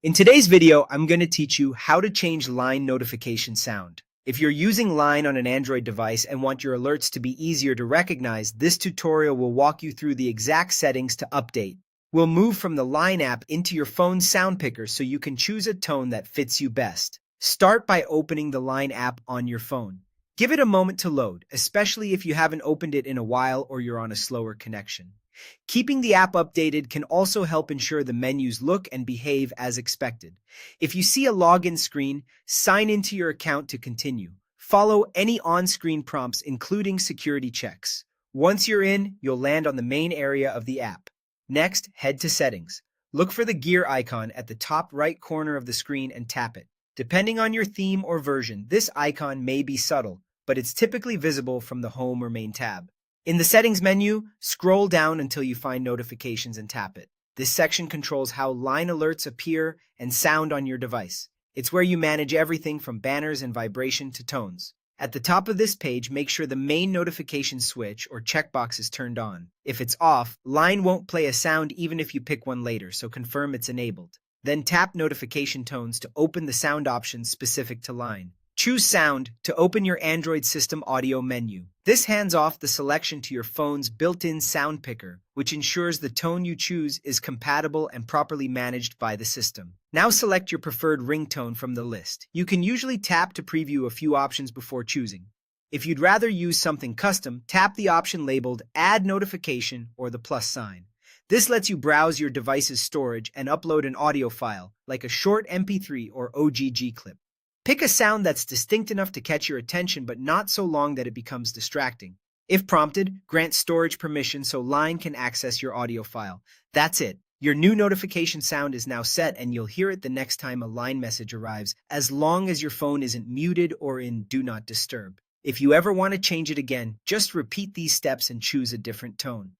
In today's video, I'm going to teach you how to change Line notification sound. If you're using Line on an Android device and want your alerts to be easier to recognize, this tutorial will walk you through the exact settings to update. We'll move from the Line app into your phone's sound picker so you can choose a tone that fits you best. Start by opening the Line app on your phone. Give it a moment to load, especially if you haven't opened it in a while or you're on a slower connection. Keeping the app updated can also help ensure the menus look and behave as expected. If you see a login screen, sign into your account to continue. Follow any on-screen prompts, including security checks. Once you're in, you'll land on the main area of the app. Next, head to Settings. Look for the gear icon at the top right corner of the screen and tap it. Depending on your theme or version, this icon may be subtle, but it's typically visible from the Home or Main tab. In the Settings menu, scroll down until you find Notifications and tap it. This section controls how Line alerts appear and sound on your device. It's where you manage everything from banners and vibration to tones. At the top of this page, make sure the main notification switch or checkbox is turned on. If it's off, Line won't play a sound even if you pick one later, so confirm it's enabled. Then tap Notification Tones to open the sound options specific to Line. Choose Sound to open your Android system audio menu. This hands off the selection to your phone's built-in sound picker, which ensures the tone you choose is compatible and properly managed by the system. Now select your preferred ringtone from the list. You can usually tap to preview a few options before choosing. If you'd rather use something custom, tap the option labeled Add Notification or the plus sign. This lets you browse your device's storage and upload an audio file, like a short MP3 or OGG clip. Pick a sound that's distinct enough to catch your attention but not so long that it becomes distracting. If prompted, grant storage permission so Line can access your audio file. That's it. Your new notification sound is now set and you'll hear it the next time a Line message arrives, as long as your phone isn't muted or in Do Not Disturb. If you ever want to change it again, just repeat these steps and choose a different tone.